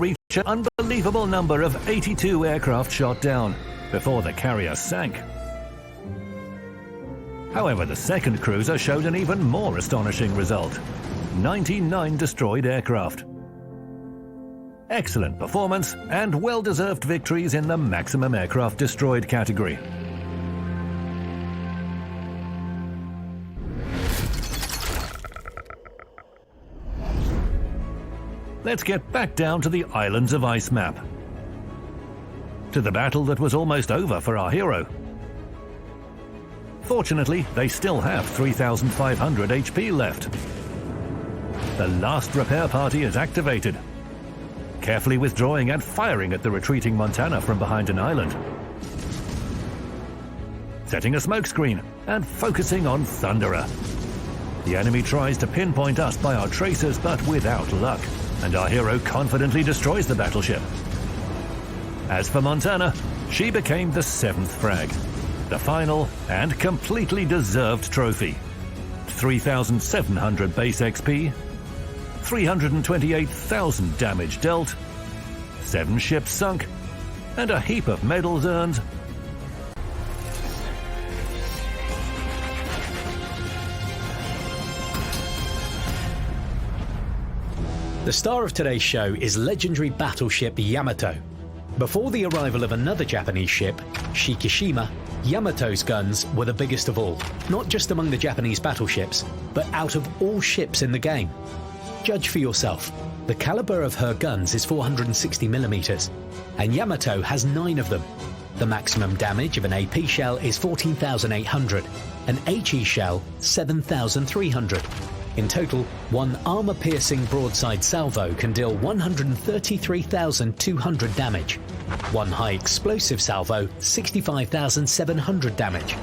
reach an unbelievable number of 82 aircraft shot down before the carrier sank. However, the second cruiser showed an even more astonishing result: 99 destroyed aircraft. Excellent performance and well-deserved victories in the maximum aircraft destroyed category. Let's get back down to the Islands of Ice map, to the battle that was almost over for our hero. Fortunately, they still have 3,500 HP left. The last repair party is activated, carefully withdrawing and firing at the retreating Montana from behind an island. Setting a smokescreen and focusing on Thunderer. The enemy tries to pinpoint us by our tracers, but without luck, and our hero confidently destroys the battleship. As for Montana, she became the 7th frag, the final and completely deserved trophy. 3,700 base XP, 328,000 damage dealt, 7 ships sunk, and a heap of medals earned. The star of today's show is legendary battleship Yamato. Before the arrival of another Japanese ship, Shikishima, Yamato's guns were the biggest of all, not just among the Japanese battleships, but out of all ships in the game. Judge for yourself. The caliber of her guns is 460mm, and Yamato has 9 of them. The maximum damage of an AP shell is 14,800, an HE shell 7,300. In total, one armor-piercing broadside salvo can deal 133,200 damage. One high-explosive salvo, 65,700 damage.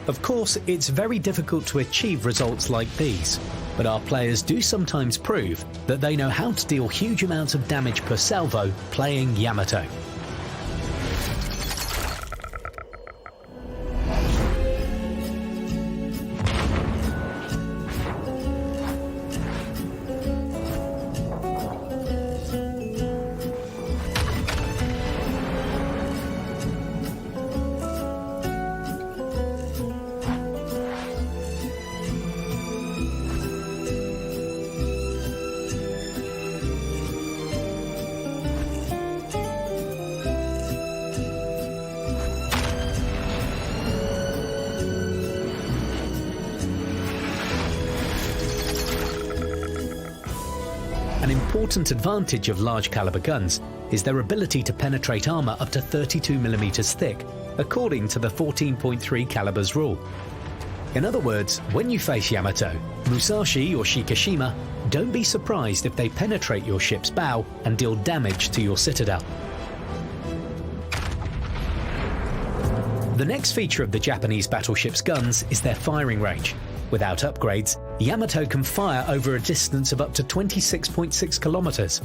Of course, it's very difficult to achieve results like these, but our players do sometimes prove that they know how to deal huge amounts of damage per salvo playing Yamato. An important advantage of large caliber guns is their ability to penetrate armor up to 32mm thick, according to the 14.3 calibers rule. In other words, when you face Yamato, Musashi or Shikishima, don't be surprised if they penetrate your ship's bow and deal damage to your citadel. The next feature of the Japanese battleship's guns is their firing range. Without upgrades, Yamato can fire over a distance of up to 26.6 kilometers.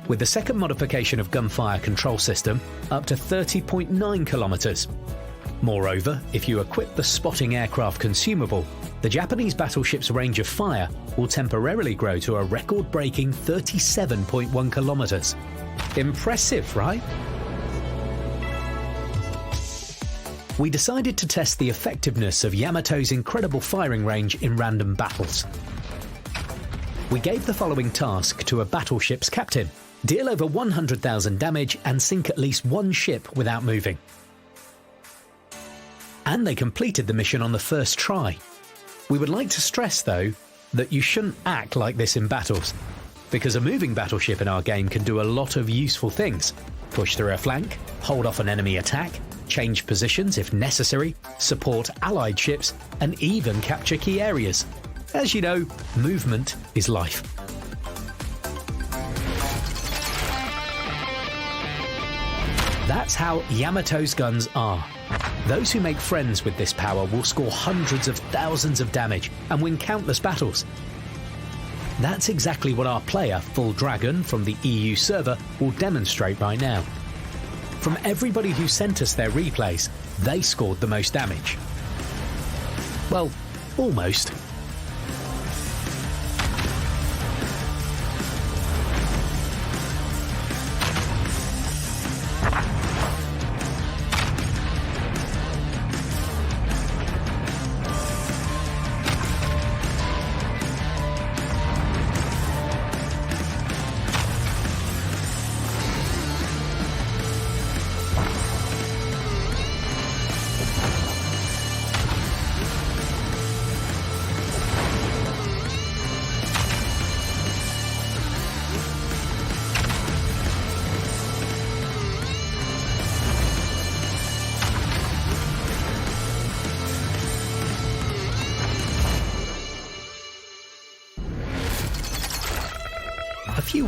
With the second modification of gunfire control system, up to 30.9 kilometers. Moreover, if you equip the spotting aircraft consumable, the Japanese battleship's range of fire will temporarily grow to a record-breaking 37.1 kilometers. Impressive, right? We decided to test the effectiveness of Yamato's incredible firing range in random battles. We gave the following task to a battleship's captain: deal over 100,000 damage and sink at least one ship without moving. And they completed the mission on the first try. We would like to stress, though, that you shouldn't act like this in battles, because a moving battleship in our game can do a lot of useful things: push through a flank, hold off an enemy attack, change positions if necessary, support allied ships, and even capture key areas. As you know, movement is life. That's how Yamato's guns are. Those who make friends with this power will score hundreds of thousands of damage and win countless battles. That's exactly what our player, Full Dragon, from the EU server, will demonstrate right now. From everybody who sent us their replays, they scored the most damage. Well, almost.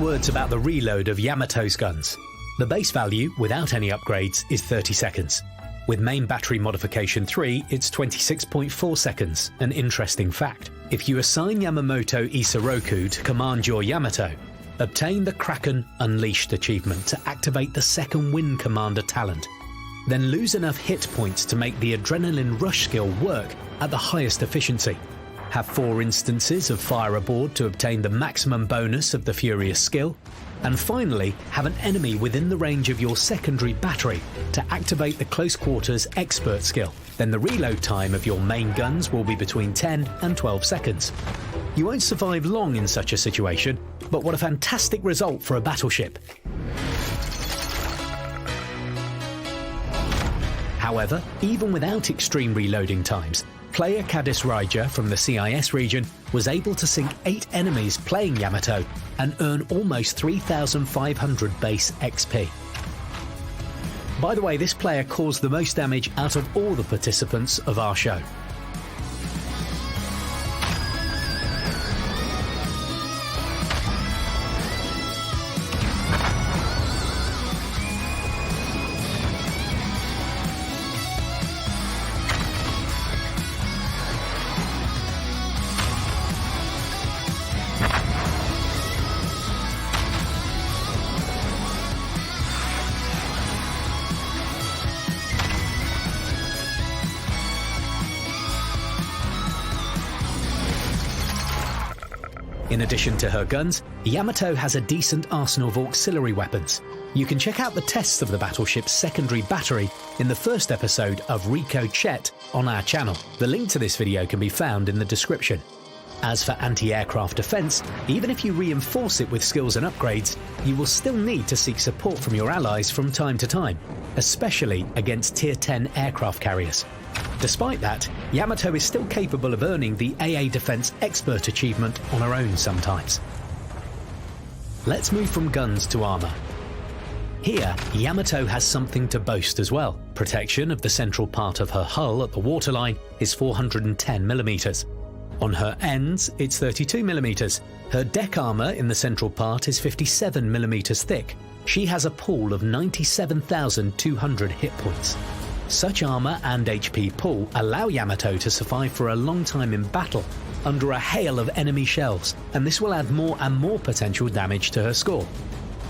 words about the reload of Yamato's guns. The base value, without any upgrades, is 30 seconds. With main battery modification 3, it's 26.4 seconds. An interesting fact. If you assign Yamamoto Isoroku to command your Yamato, obtain the Kraken Unleashed achievement to activate the second Wind Commander talent. Then lose enough hit points to make the Adrenaline Rush skill work at the highest efficiency. Have 4 instances of fire aboard to obtain the maximum bonus of the Furious skill. And finally, have an enemy within the range of your secondary battery to activate the Close Quarters Expert skill. Then the reload time of your main guns will be between 10 and 12 seconds. You won't survive long in such a situation, but what a fantastic result for a battleship. However, even without extreme reloading times, player Cadis Raija from the CIS region was able to sink 8 enemies playing Yamato and earn almost 3,500 base XP. By the way, this player caused the most damage out of all the participants of our show. In addition to her guns, Yamato has a decent arsenal of auxiliary weapons. You can check out the tests of the battleship's secondary battery in the first episode of Rico Chet on our channel. The link to this video can be found in the description. As for anti-aircraft defense, even if you reinforce it with skills and upgrades, you will still need to seek support from your allies from time to time, especially against Tier 10 aircraft carriers. Despite that, Yamato is still capable of earning the AA Defense Expert achievement on her own sometimes. Let's move from guns to armour. Here, Yamato has something to boast as well. Protection of the central part of her hull at the waterline is 410mm. On her ends, it's 32mm. Her deck armour in the central part is 57mm thick. She has a pool of 97,200 hit points. Such armour and HP pool allow Yamato to survive for a long time in battle under a hail of enemy shells, and this will add more and more potential damage to her score.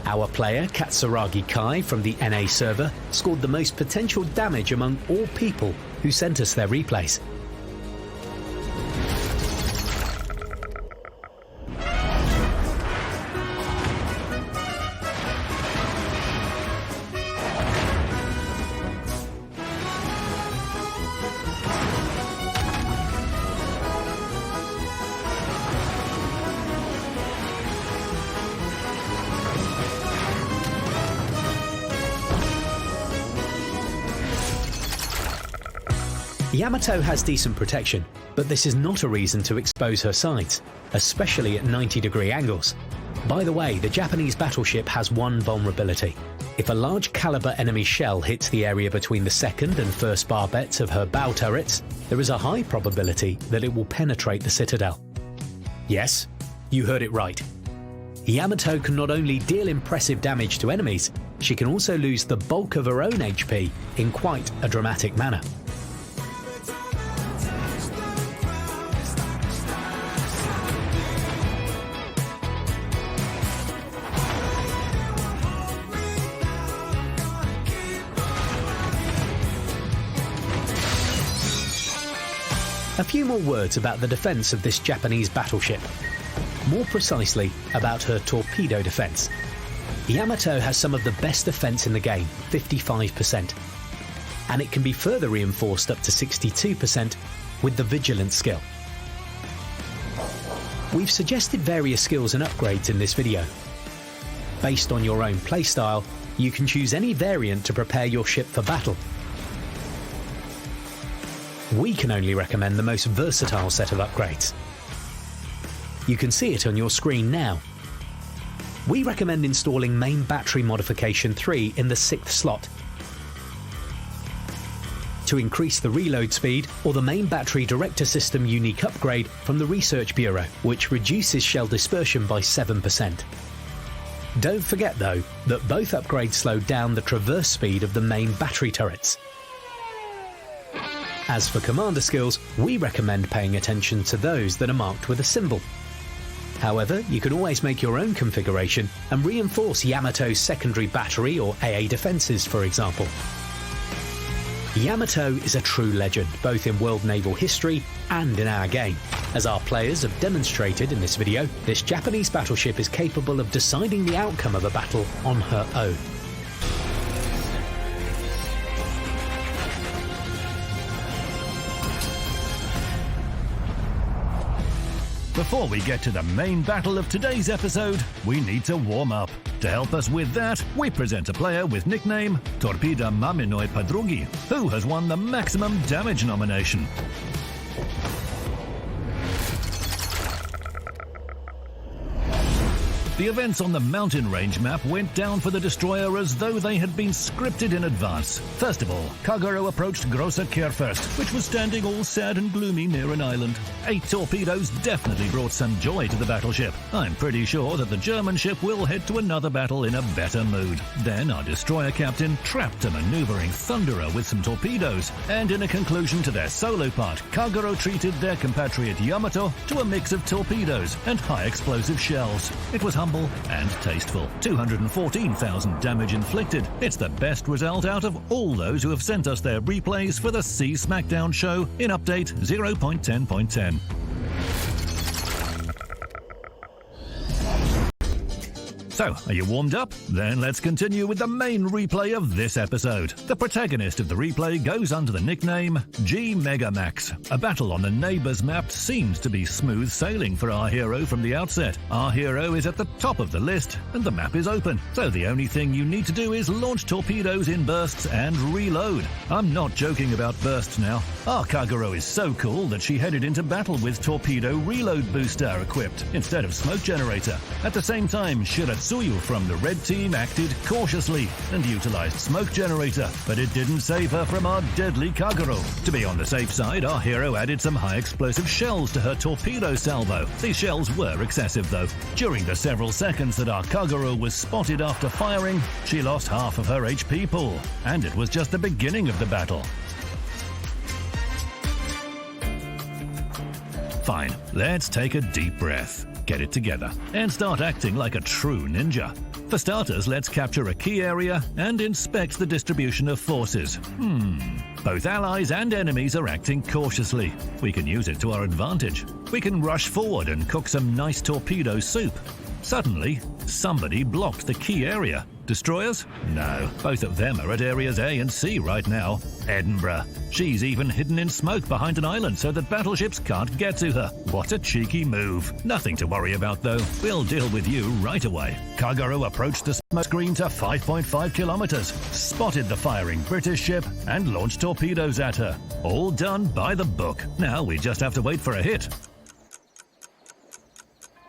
Our player Katsuragi Kai from the NA server scored the most potential damage among all people who sent us their replays. Yamato has decent protection, but this is not a reason to expose her sides, especially at 90-degree angles. By the way, the Japanese battleship has one vulnerability. If a large caliber enemy shell hits the area between the second and first barbets of her bow turrets, there is a high probability that it will penetrate the citadel. Yes, you heard it right. Yamato can not only deal impressive damage to enemies, she can also lose the bulk of her own HP in quite a dramatic manner. A few more words about the defense of this Japanese battleship. More precisely, about her torpedo defense. Yamato has some of the best defense in the game, 55%. And it can be further reinforced up to 62% with the Vigilance skill. We've suggested various skills and upgrades in this video. Based on your own playstyle, you can choose any variant to prepare your ship for battle. We can only recommend the most versatile set of upgrades. You can see it on your screen now. We recommend installing Main Battery Modification 3 in the 6th slot to increase the reload speed, or the Main Battery Director System unique upgrade from the Research Bureau, which reduces shell dispersion by 7%. Don't forget though that both upgrades slow down the traverse speed of the main battery turrets. As for commander skills, we recommend paying attention to those that are marked with a symbol. However, you can always make your own configuration and reinforce Yamato's secondary battery or AA defences, for example. Yamato is a true legend, both in world naval history and in our game. As our players have demonstrated in this video, this Japanese battleship is capable of deciding the outcome of a battle on her own. Before we get to the main battle of today's episode, we need to warm up. To help us with that, we present a player with nickname Torpida Maminoi Padrugi, who has won the maximum damage nomination. The events on the mountain range map went down for the destroyer as though they had been scripted in advance. First of all, Kagero approached Grossa Kehrfirst, which was standing all sad and gloomy near an island. 8 torpedoes definitely brought some joy to the battleship. I'm pretty sure that the German ship will head to another battle in a better mood. Then our destroyer captain trapped a maneuvering Thunderer with some torpedoes, and in a conclusion to their solo part, Kagero treated their compatriot Yamato to a mix of torpedoes and high explosive shells. It was humble and tasteful. 214,000 damage inflicted. It's the best result out of all those who have sent us their replays for the Sea Smackdown show in update 0.10.10. So, are you warmed up? Then let's continue with the main replay of this episode. The protagonist of the replay goes under the nickname G Megamax. A battle on the neighbours map seems to be smooth sailing for our hero from the outset. Our hero is at the top of the list and the map is open, so the only thing you need to do is launch torpedoes in bursts and reload. I'm not joking about bursts now. Our Kagero is so cool that she headed into battle with torpedo reload booster equipped instead of smoke generator. At the same time, Shiratsuyu from the red team acted cautiously and utilized smoke generator, but it didn't save her from our deadly Kagero. To be on the safe side, our hero added some high explosive shells to her torpedo salvo. These shells were excessive though. During the several seconds that our Kagero was spotted after firing, she lost half of her HP pool, and it was just the beginning of the battle. Fine, let's take a deep breath, get it together, and start acting like a true ninja. For starters, let's capture a key area and inspect the distribution of forces. Both allies and enemies are acting cautiously. We can use it to our advantage. We can rush forward and cook some nice torpedo soup. Suddenly, somebody blocked the key area. Destroyers? No, both of them are at areas A and C right now. Edinburgh. She's even hidden in smoke behind an island so that battleships can't get to her. What a cheeky move. Nothing to worry about though. We'll deal with you right away. Kagero approached the smoke screen to 5.5 kilometers, spotted the firing British ship, and launched torpedoes at her. All done by the book. Now we just have to wait for a hit.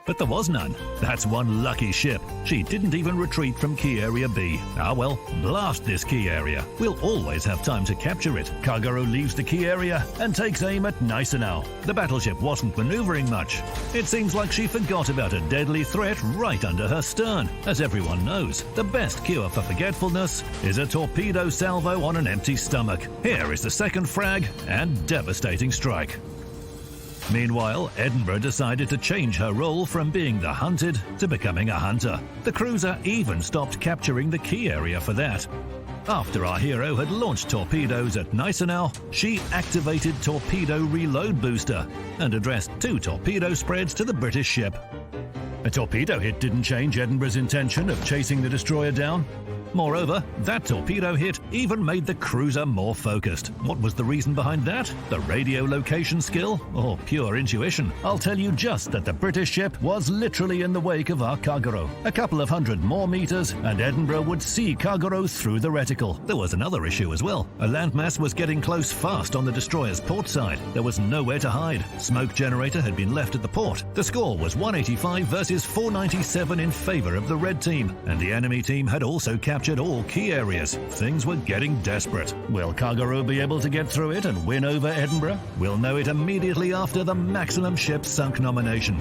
But there was none. That's one lucky ship. She didn't even retreat from key area B. Ah well, blast this key area. We'll always have time to capture it. Kagero leaves the key area and takes aim at Gneisenau. The battleship wasn't maneuvering much. It seems like she forgot about a deadly threat right under her stern. As everyone knows, the best cure for forgetfulness is a torpedo salvo on an empty stomach. Here is the second frag and devastating strike. Meanwhile, Edinburgh decided to change her role from being the hunted to becoming a hunter. The cruiser even stopped capturing the key area for that. After our hero had launched torpedoes at Gneisenau, she activated Torpedo Reload Booster and addressed 2 torpedo spreads to the British ship. A torpedo hit didn't change Edinburgh's intention of chasing the destroyer down. Moreover, that torpedo hit even made the cruiser more focused. What was the reason behind that? The radio location skill? Or pure intuition? I'll tell you just that the British ship was literally in the wake of our Kagero. A couple of hundred more meters, and Edinburgh would see Kagero through the reticle. There was another issue as well. A landmass was getting close fast on the destroyer's port side. There was nowhere to hide. Smoke generator had been left at the port. The score was 185 versus 497 in favor of the red team, and the enemy team had also captured all key areas. Things were getting desperate. Will Kagero be able to get through it and win over Edinburgh? We'll know it immediately after the maximum ship sunk nomination.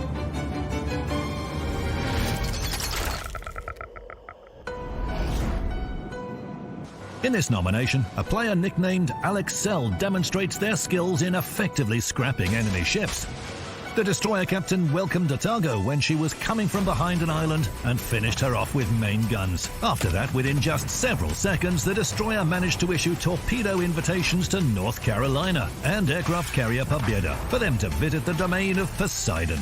In this nomination, a player nicknamed Alex Sell demonstrates their skills in effectively scrapping enemy ships. The destroyer captain welcomed Otago when she was coming from behind an island and finished her off with main guns. After that, within just several seconds, the destroyer managed to issue torpedo invitations to North Carolina and aircraft carrier Pobeda for them to visit the domain of Poseidon.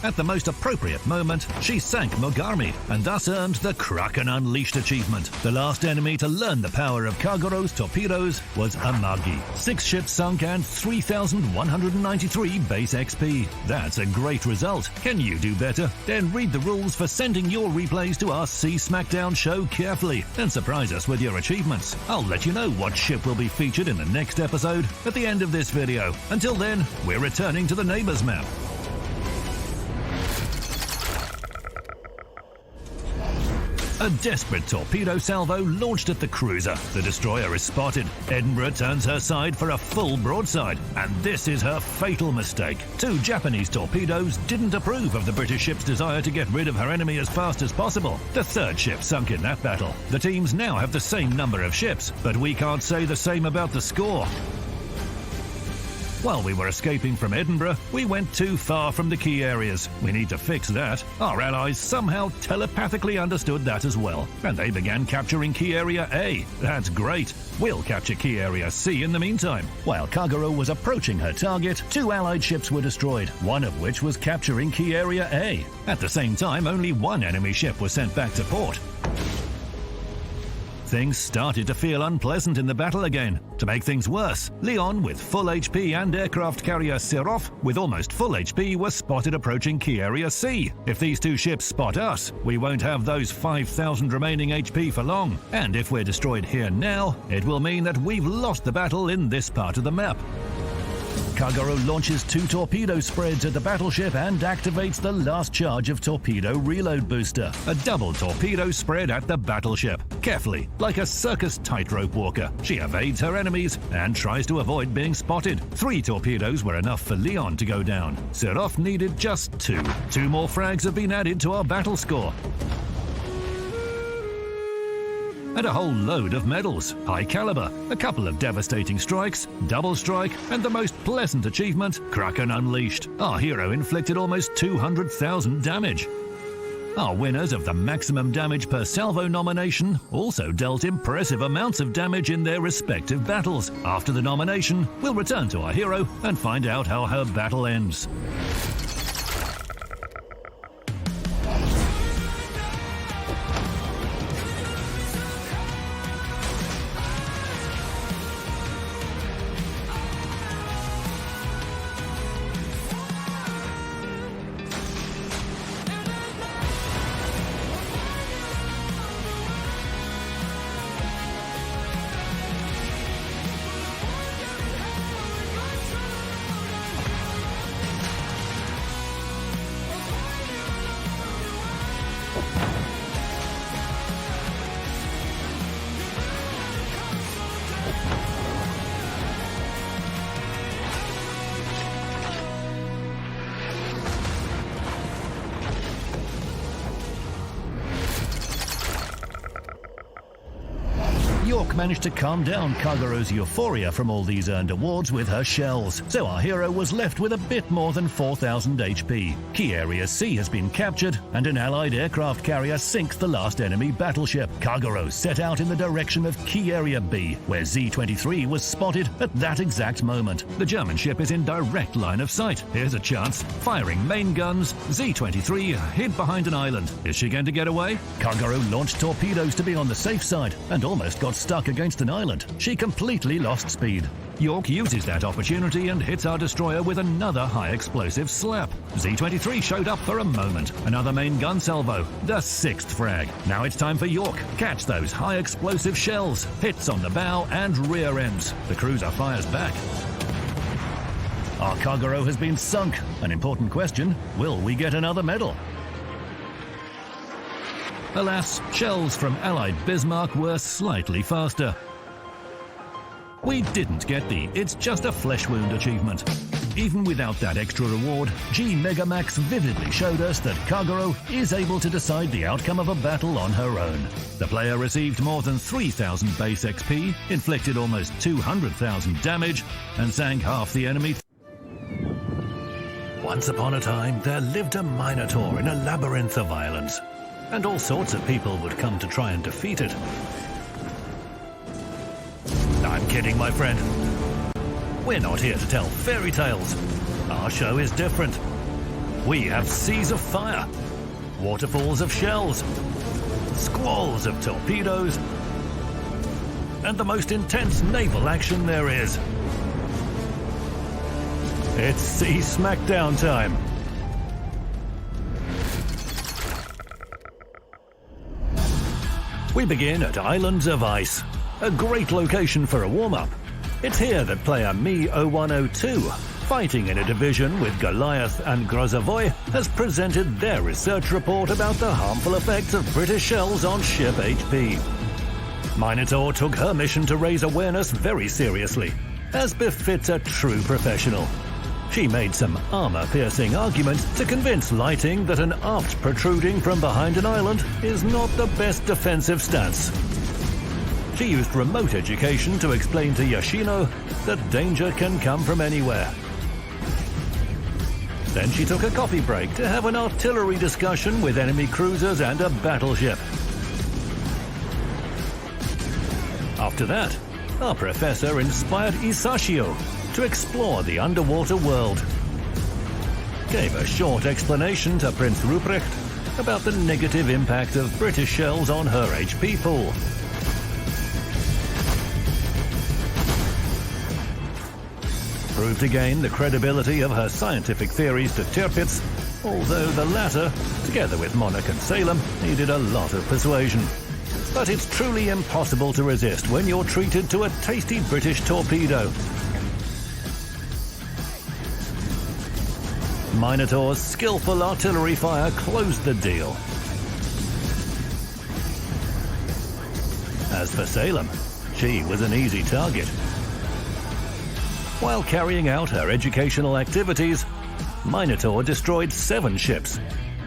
At the most appropriate moment, she sank Mogami and thus earned the Kraken Unleashed achievement. The last enemy to learn the power of Kagoro's torpedoes was Amagi. 6 ships sunk and 3,193 base XP. That's a great result. Can you do better? Then read the rules for sending your replays to our Sea Smackdown show carefully and surprise us with your achievements. I'll let you know what ship will be featured in the next episode at the end of this video. Until then, we're returning to the neighbors map. A desperate torpedo salvo launched at the cruiser. The destroyer is spotted. Edinburgh turns her side for a full broadside, and this is her fatal mistake. 2 Japanese torpedoes didn't approve of the British ship's desire to get rid of her enemy as fast as possible. The 3rd ship sunk in that battle. The teams now have the same number of ships, but we can't say the same about the score. While we were escaping from Edinburgh, we went too far from the key areas. We need to fix that. Our allies somehow telepathically understood that as well, and they began capturing Key Area A. That's great. We'll capture Key Area C in the meantime. While Kagero was approaching her target, 2 allied ships were destroyed, one of which was capturing Key Area A. At the same time, only 1 enemy ship was sent back to port. Things started to feel unpleasant in the battle again. To make things worse, Leon with full HP and aircraft carrier Serov with almost full HP was spotted approaching Key Area C. If these 2 ships spot us, we won't have those 5,000 remaining HP for long. And if we're destroyed here now, it will mean that we've lost the battle in this part of the map. Kagero launches 2 torpedo spreads at the battleship and activates the last charge of torpedo reload booster. A double torpedo spread at the battleship. Carefully, like a circus tightrope walker, she evades her enemies and tries to avoid being spotted. 3 torpedoes were enough for Leon to go down. Serov needed just 2. 2 more frags have been added to our battle score. And a whole load of medals, high caliber, a couple of devastating strikes, double strike, and the most pleasant achievement, Kraken Unleashed. Our hero inflicted almost 200,000 damage. Our winners of the maximum damage per salvo nomination also dealt impressive amounts of damage in their respective battles. After the nomination, we'll return to our hero and find out how her battle ends. York managed to calm down Kagero's euphoria from all these earned awards with her shells, so our hero was left with a bit more than 4,000 HP. Key Area C has been captured, and an allied aircraft carrier sinks the last enemy battleship. Kagero set out in the direction of Key Area B, where Z-23 was spotted at that exact moment. The German ship is in direct line of sight. Here's a chance. Firing main guns, Z-23 hid behind an island. Is she going to get away? Kagero launched torpedoes to be on the safe side, and almost got stuck against an island. She completely lost speed. York uses that opportunity and hits our destroyer with another high explosive slap. Z-23 showed up for a moment. Another main gun salvo. The 6th frag. Now it's time for York. Catch those high explosive shells. Hits on the bow and rear ends. The cruiser fires back. Our Kagero has been sunk. An important question, will we get another medal? Alas, shells from Allied Bismarck were slightly faster. We didn't get the "it's just a flesh wound" achievement. even without that extra reward, G Megamax vividly showed us that Kagero is able to decide the outcome of a battle on her own. The player received more than 3,000 base XP, inflicted almost 200,000 damage, and sank half the enemy. Once upon a time, there lived a Minotaur in a labyrinth of islands, and all sorts of people would come to try and defeat it. I'm kidding, my friend. We're not here to tell fairy tales. Our show is different. We have seas of fire, waterfalls of shells, squalls of torpedoes, and the most intense naval action there is. It's Sea Smackdown time. We begin at Islands of Ice, a great location for a warm-up. It's here that player Me0102, fighting in a division with Goliath and Grozavoy, has presented their research report about the harmful effects of British shells on ship HP. Minotaur took her mission to raise awareness very seriously, as befits a true professional. She made some armor-piercing arguments to convince Lighting that an aft protruding from behind an island is not the best defensive stance. She used remote education to explain to Yoshino that danger can come from anywhere. Then she took a coffee break to have an artillery discussion with enemy cruisers and a battleship. After that, our professor inspired Isashio to explore the underwater world. Gave a short explanation to Prince Ruprecht about the negative impact of British shells on her HP pool. Proved again the credibility of her scientific theories to Tirpitz, although the latter, together with Monarch and Salem, needed a lot of persuasion. But it's truly impossible to resist when you're treated to a tasty British torpedo. Minotaur's skillful artillery fire closed the deal. As for Salem, she was an easy target. While carrying out her educational activities, Minotaur destroyed 7 ships,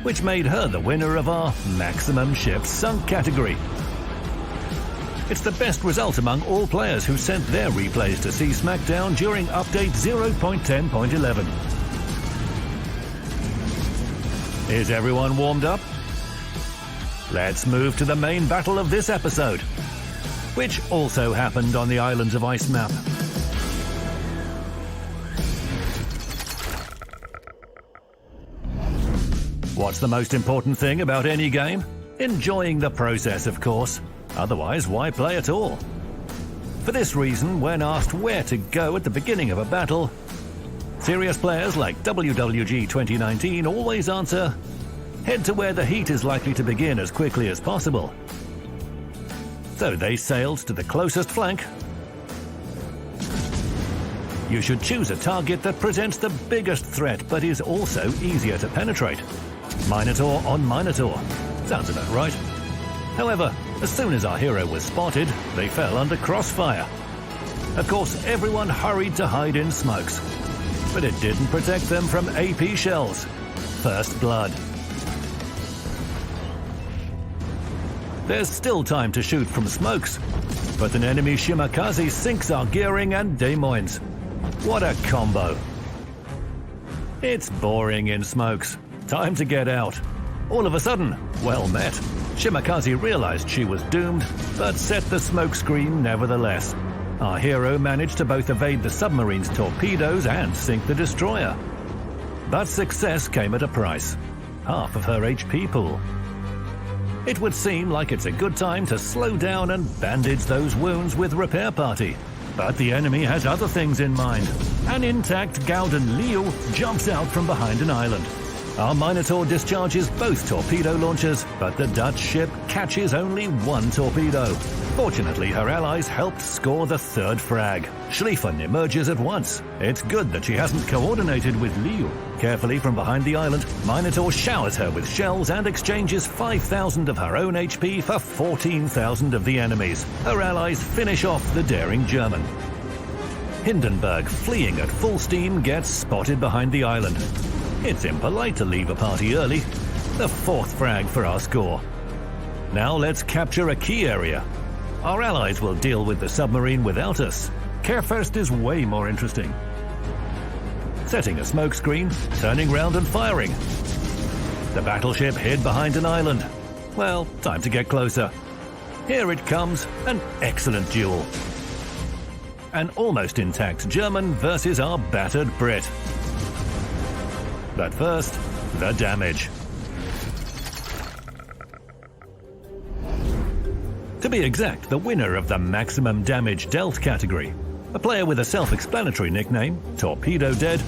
which made her the winner of our Maximum Ships Sunk category. It's the best result among all players who sent their replays to Sea Smackdown during update 0.10.11. Is everyone warmed up? Let's move to the main battle of this episode, which also happened on the Islands of Ice map. What's the most important thing about any game? Enjoying the process, of course. Otherwise, why play at all? For this reason, when asked where to go at the beginning of a battle, serious players like WWG 2019 always answer, head to where the heat is likely to begin as quickly as possible. So they sailed to the closest flank. You should choose a target that presents the biggest threat but is also easier to penetrate. Minotaur on Minotaur. Sounds about right. However, as soon as our hero was spotted, they fell under crossfire. Of course, everyone hurried to hide in smokes, but it didn't protect them from AP shells. First blood. There's still time to shoot from smokes, but an enemy Shimakaze sinks our gearing and Des Moines. What a combo. It's boring in smokes. Time to get out. All of a sudden, well met, Shimakaze realized she was doomed, but set the smokescreen nevertheless. Our hero managed to both evade the submarine's torpedoes and sink the destroyer. But success came at a price. Half of her HP pool. It would seem like it's a good time to slow down and bandage those wounds with Repair Party. But the enemy has other things in mind. An intact Gowden Liu jumps out from behind an island. Our Minotaur discharges both torpedo launchers, but the Dutch ship catches only one torpedo. Fortunately, her allies helped score the third frag. Schlieffen emerges at once. It's good that she hasn't coordinated with Liu. Carefully from behind the island, Minotaur showers her with shells and exchanges 5,000 of her own HP for 14,000 of the enemy's. Her allies finish off the daring German. Hindenburg, fleeing at full steam, gets spotted behind the island. It's impolite to leave a party early. The 4th frag for our score. Now let's capture a key area. Our allies will deal with the submarine without us. Care first is way more interesting. Setting a smoke screen, turning round and firing. The battleship hid behind an island. Well, time to get closer. Here it comes, an excellent duel. An almost intact German versus our battered Brit. But first, the damage. To be exact, the winner of the maximum damage dealt category, a player with a self-explanatory nickname, Torpedo Dead,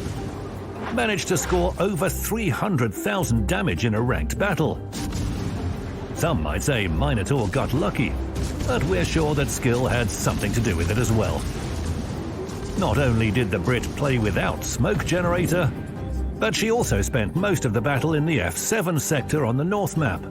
managed to score over 300,000 damage in a ranked battle. Some might say Minotaur got lucky, but we're sure that skill had something to do with it as well. Not only did the Brit play without smoke generator, but she also spent most of the battle in the F7 sector on the north map.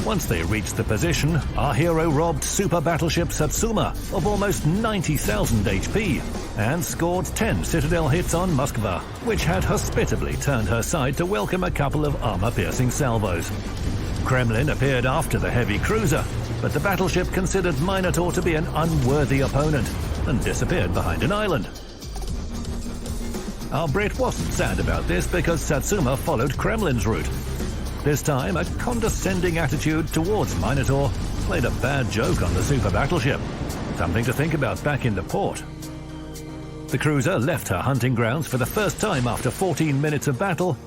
Once they reached the position, our hero robbed super battleship Satsuma of almost 90,000 HP and scored 10 citadel hits on Moskva, which had hospitably turned her side to welcome a couple of armor-piercing salvos. Kremlin appeared after the heavy cruiser, but the battleship considered Minotaur to be an unworthy opponent and disappeared behind an island. Our Brit wasn't sad about this because Satsuma followed Kremlin's route. This time, a condescending attitude towards Minotaur played a bad joke on the super battleship. Something to think about back in the port. The cruiser left her hunting grounds for the first time after 14 minutes of battle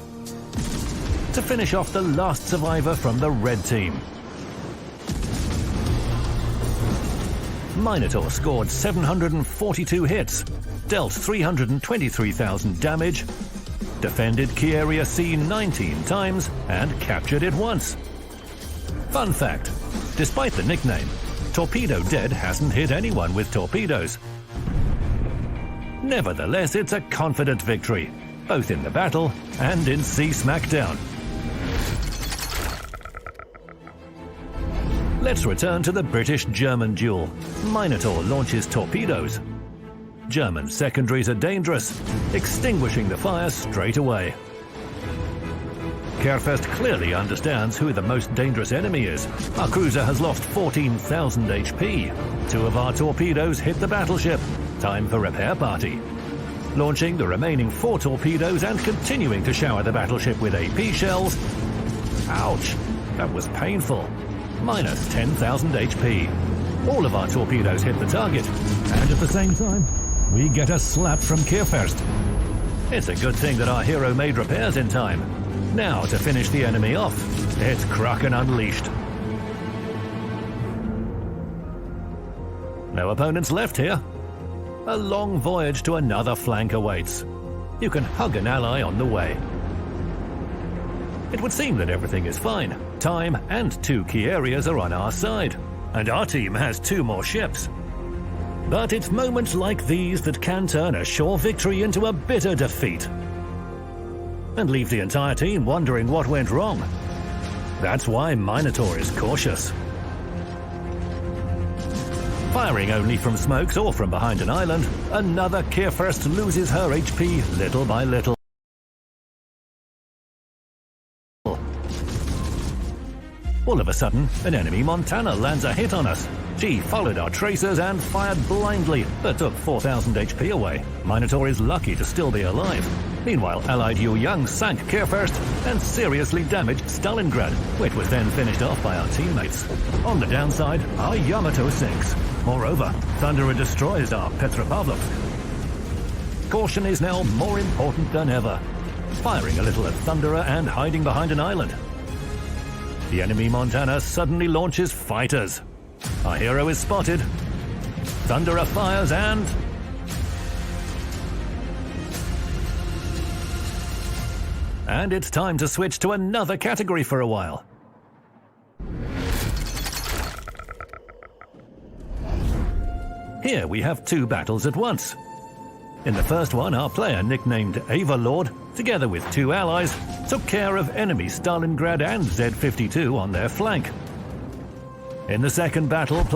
to finish off the last survivor from the red team. Minotaur scored 742 hits, dealt 323,000 damage, defended Key Area C 19 times, and captured it once. Fun fact, despite the nickname, Torpedo Dead hasn't hit anyone with torpedoes. Nevertheless, it's a confident victory, both in the battle and in Sea Smackdown. Let's return to the British-German duel. Minotaur launches torpedoes. German secondaries are dangerous, extinguishing the fire straight away. Kerfest clearly understands who the most dangerous enemy is. Our cruiser has lost 14,000 HP. 2 of our torpedoes hit the battleship. Time for repair party. Launching the remaining 4 torpedoes and continuing to shower the battleship with AP shells. Ouch, that was painful. Minus 10,000 HP. All of our torpedoes hit the target, and at the same time, we get a slap from Kierfirst. It's a good thing that our hero made repairs in time. Now to finish the enemy off, it's Kraken Unleashed. No opponents left here. A long voyage to another flank awaits. You can hug an ally on the way. It would seem that everything is fine. Time and 2 key areas are on our side, and our team has 2 more ships. But it's moments like these that can turn a sure victory into a bitter defeat, and leave the entire team wondering what went wrong. That's why Minotaur is cautious. Firing only from smokes or from behind an island, another Kierfirst loses her HP little by little. All of a sudden, an enemy Montana lands a hit on us. She followed our tracers and fired blindly, but took 4,000 HP away. Minotaur is lucky to still be alive. Meanwhile, Allied Yu Young sank Kierfirst and seriously damaged Stalingrad, which was then finished off by our teammates. On the downside, our Yamato sinks. Moreover, Thunderer destroys our Petropavlovsk. Caution is now more important than ever. Firing a little at Thunderer and hiding behind an island. The enemy Montana suddenly launches fighters. Our hero is spotted. Thunderer fires and... And it's time to switch to another category for a while. Here we have 2 battles at once. In the first one, our player, nicknamed Ava Lord, together with 2 allies, took care of enemy Stalingrad and Z-52 on their flank. In the second battle,